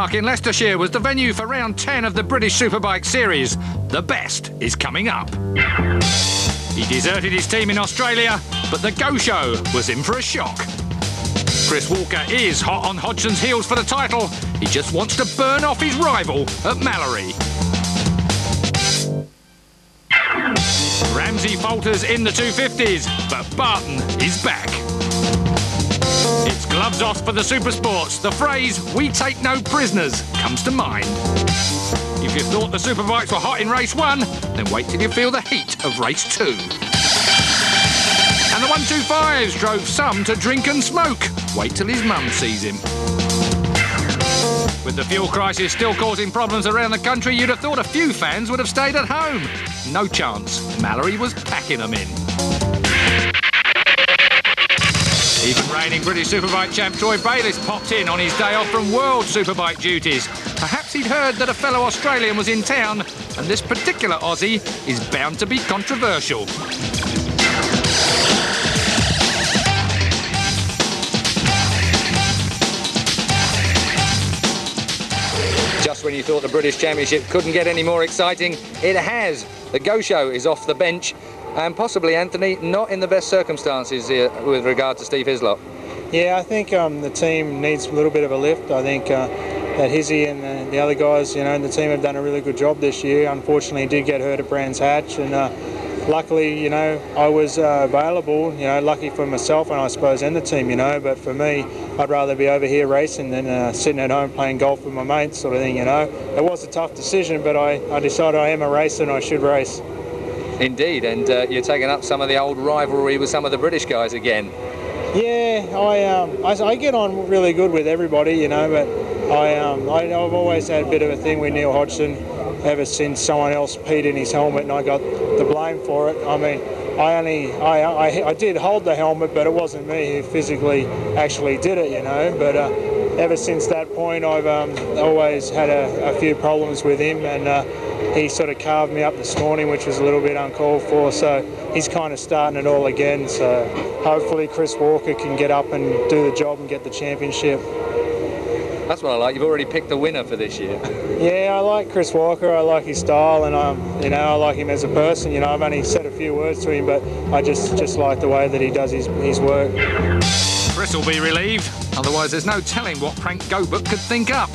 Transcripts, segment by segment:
Park in Leicestershire was the venue for round 10 of the British Superbike series. The best is coming up. He deserted his team in Australia, but the Go Show was in for a shock. Chris Walker is hot on Hodgson's heels for the title. He just wants to burn off his rival at Mallory. Ramsey falters in the 250s, but Barton is back. It's gloves off for the Supersports. The phrase, "we take no prisoners," comes to mind. If you thought the Superbikes were hot in race 1, then wait till you feel the heat of race 2. And the 125s drove some to drink and smoke. Wait till his mum sees him. With the fuel crisis still causing problems around the country, you'd have thought a few fans would have stayed at home. No chance. Mallory was packing them in. Even reigning British Superbike champ Troy Bayliss popped in on his day off from World Superbike duties. Perhaps he'd heard that a fellow Australian was in town, and this particular Aussie is bound to be controversial. Just when you thought the British Championship couldn't get any more exciting, it has. The Go Show is off the bench, and possibly, Anthony, not in the best circumstances here with regard to Steve Hislop. Yeah, I think the team needs a little bit of a lift. I think that Hizzy and the other guys, you know, in the team have done a really good job this year. Unfortunately, he did get hurt at Brands Hatch, and luckily, you know, I was available, you know, lucky for myself and I suppose and the team, you know, but for me, I'd rather be over here racing than sitting at home playing golf with my mates sort of thing, you know. It was a tough decision, but I decided I am a racer and I should race. Indeed, and you're taking up some of the old rivalry with some of the British guys again. Yeah, I get on really good with everybody, you know, but I've always had a bit of a thing with Neil Hodgson ever since someone else peed in his helmet and I got the blame for it. I mean, I did hold the helmet, but it wasn't me who physically actually did it, you know. But ever since that point, I've always had a few problems with him, and he sort of carved me up this morning, which was a little bit uncalled for. So he's kind of starting it all again. So hopefully Chris Walker can get up and do the job and get the championship. That's what I like. You've already picked the winner for this year. Yeah, I like Chris Walker. I like his style, and you know, I like him as a person. You know, I've only said a few words to him, but I just like the way that he does his work. Chris will be relieved. Otherwise, there's no telling what Frank Gobert could think up.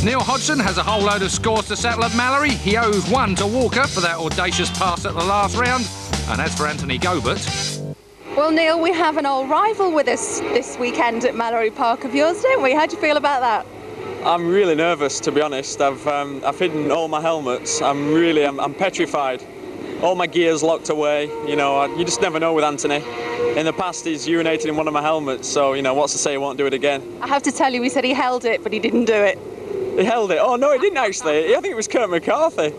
Neil Hodgson has a whole load of scores to settle at Mallory. He owes one to Walker for that audacious pass at the last round. And as for Anthony Gobert... Well, Neil, we have an old rival with us this weekend at Mallory Park of yours, don't we? How do you feel about that? I'm really nervous, to be honest. I've hidden all my helmets. I'm petrified. All my gear's locked away. You know, you just never know with Anthony. In the past, he's urinated in one of my helmets, so, you know, what's to say he won't do it again? I have to tell you, he said he held it, but he didn't do it. He held it? Oh, no, he didn't actually. I think it was Kurt McCarthy.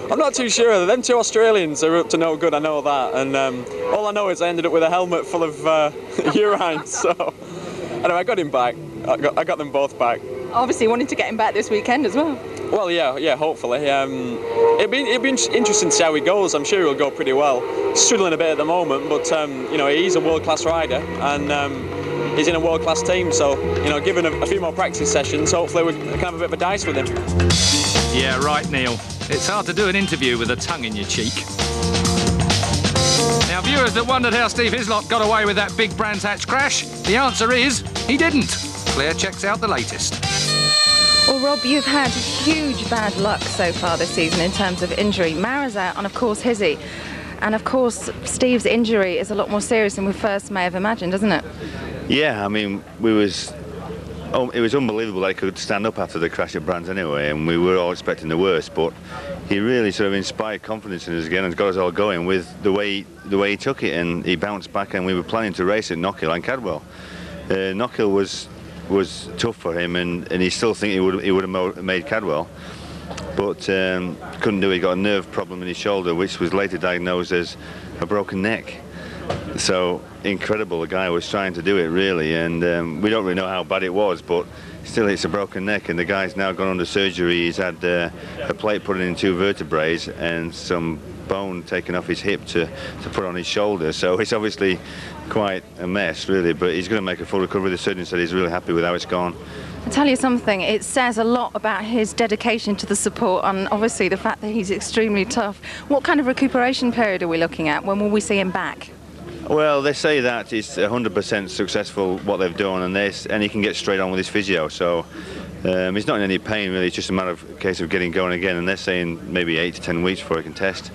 I'm not too sure. Them two Australians are up to no good, I know that. And all I know is I ended up with a helmet full of urine, so... Anyway, I got him back. I got them both back. Obviously, wanting to get him back this weekend as well. Well, yeah, hopefully. It'd be interesting to see how he goes. I'm sure he'll go pretty well. Struggling a bit at the moment, but you know, he's a world-class rider, and he's in a world-class team. So, you know, given a few more practice sessions, hopefully we can have a bit of a dice with him. Yeah, right, Neil. It's hard to do an interview with a tongue in your cheek. Now, viewers that wondered how Steve Hislop got away with that big Brands Hatch crash, the answer is he didn't. Claire checks out the latest. Well, Rob, you've had huge bad luck so far this season in terms of injury. Mara's out, and of course Hizzy. And of course, Steve's injury is a lot more serious than we first may have imagined, isn't it? Yeah, I mean, it was unbelievable that he could stand up after the crash at Brands anyway, and we were all expecting the worst, but he really sort of inspired confidence in us again and got us all going with the way he took it, and he bounced back, and we were planning to race at Knockhill and Cadwell. Knockhill was tough for him, and he still think he would have made Cadwell, but couldn't do it. He got a nerve problem in his shoulder, which was later diagnosed as a broken neck. So incredible, the guy was trying to do it really, and we don't really know how bad it was, but still it's a broken neck, and the guy's now gone under surgery. He's had a plate put in 2 vertebrae and some bone taken off his hip to put on his shoulder, so it's obviously quite a mess really, but he's going to make a full recovery. The surgeon said he's really happy with how it's gone, I'll tell you something, it says a lot about his dedication to the support and obviously the fact that he's extremely tough. What kind of recuperation period are we looking at? When will we see him back? Well, they say that it's 100% successful what they've done, and he can get straight on with his physio. So he's not in any pain really. It's just a matter of case of getting going again. And they're saying maybe 8 to 10 weeks before he can test.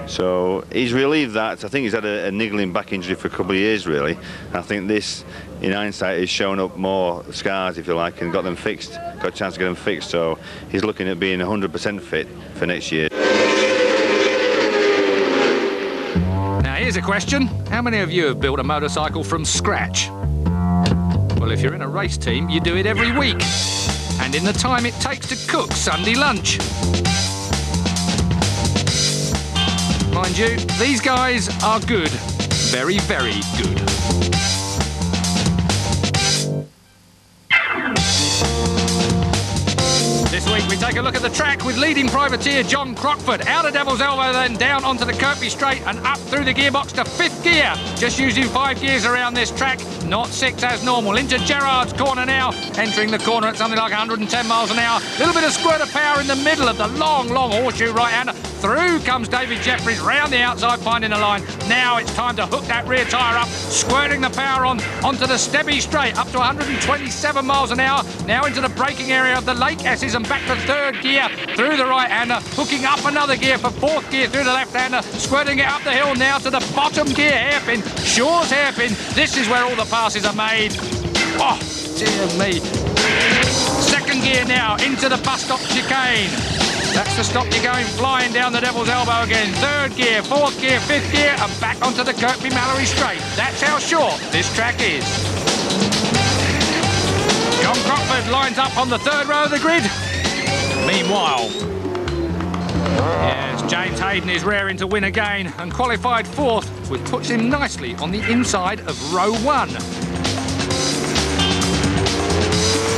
So he's relieved that. I think he's had a niggling back injury for a couple of years really. I think this, in hindsight, has shown up more scars, if you like, and got them fixed. Got a chance to get them fixed. So he's looking at being 100% fit for next year. Now here's a question. How many of you have built a motorcycle from scratch? Well, if you're in a race team, you do it every week. And in the time it takes to cook Sunday lunch. Mind you, these guys are good. Very, very good. This week we take a look at the track with leading privateer John Crockford. Out of Devil's Elbow, then down onto the Kirkby Straight and up through the gearbox to 5th gear. Just using 5 gears around this track, not 6 as normal. Into Gerrard's corner now, entering the corner at something like 110 miles an hour. Little bit of squirt of power in the middle of the long, long horseshoe right-hander. Through comes David Jeffries, round the outside, finding a line. Now it's time to hook that rear tyre up, squirting the power onto the Stebby Straight, up to 127 miles an hour. Now into the braking area of the Lake S's and back to 3rd gear through the right-hander, hooking up another gear for 4th gear through the left-hander, squirting it up the hill now to the bottom gear hairpin, Shaw's hairpin. This is where all the passes are made. Oh, dear me. 2nd gear now into the bus stop chicane. That's the stop you're going flying down the Devil's Elbow again. 3rd gear, 4th gear, 5th gear, and back onto the Kirkby Mallory Straight. That's how short this track is. John Crockford lines up on the 3rd row of the grid. Meanwhile, yes, James Hayden is raring to win again and qualified 4th, which puts him nicely on the inside of row 1.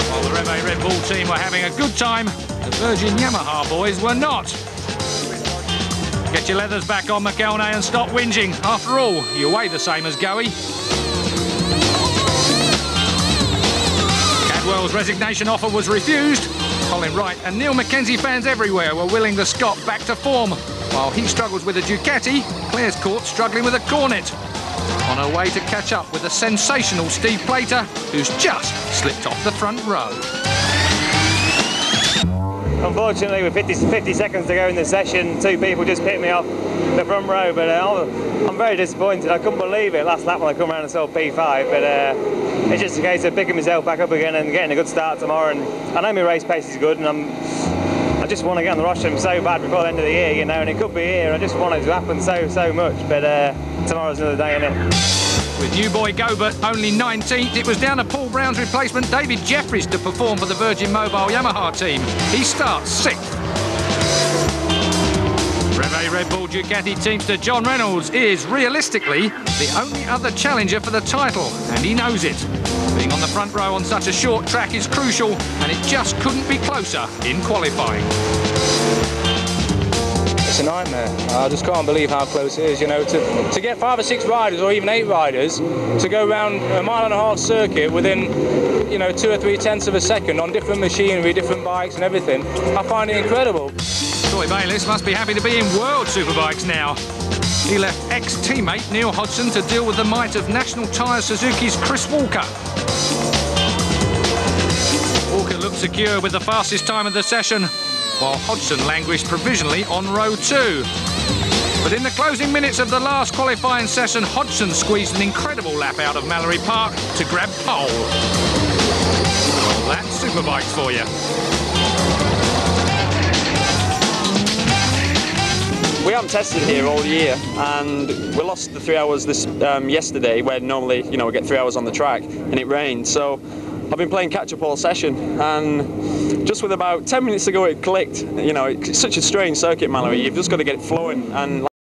While the Rev A Red Bull team were having a good time, the Virgin Yamaha boys were not. Get your leathers back on, McElnay, and stop whinging. After all, you weigh the same as Goey. Cadwell's resignation offer was refused. Colin Wright and Neil Mackenzie fans everywhere were willing the Scot back to form. While he struggles with a Ducati, Claire's Court struggling with a Cornet. On her way to catch up with the sensational Steve Plater, who's just slipped off the front row. Unfortunately, with 50 seconds to go in the session, 2 people just picked me off the front row, but I'm very disappointed. I couldn't believe it last lap when I come around and saw P5, but it's just a case of picking myself back up again and getting a good start tomorrow. And I know my race pace is good, and I just want to get on the rostrum so bad before the end of the year, you know, and it could be here. I just want it to happen so much, but tomorrow's another day, innit? With new boy Gobert only 19th, it was down to Paul Brown's replacement David Jeffries to perform for the Virgin Mobile Yamaha team. He starts 6th. Rev A Red Bull Ducati teamster John Reynolds is, realistically, the only other challenger for the title, and he knows it. Being on the front row on such a short track is crucial, and it just couldn't be closer in qualifying. It's a nightmare. I just can't believe how close it is, you know, to get 5 or 6 riders or even 8 riders to go around a 1.5 mile circuit within, you know, 2 or 3 tenths of a second on different machinery, different bikes and everything. I find it incredible. Troy Bayliss must be happy to be in World Superbikes now. He left ex-teammate Neil Hodgson to deal with the might of National Tyre Suzuki's Chris Walker. Walker looked secure with the fastest time of the session, while Hodgson languished provisionally on row 2. But in the closing minutes of the last qualifying session, Hodgson squeezed an incredible lap out of Mallory Park to grab pole. Well, that's Superbikes for you. We haven't tested here all year, and we lost the 3 hours yesterday, where normally, you know, we get 3 hours on the track, and it rained. So I've been playing catch-up all session, and just with about 10 minutes ago it clicked. You know, it's such a strange circuit, Mallory. You've just got to get it flowing, and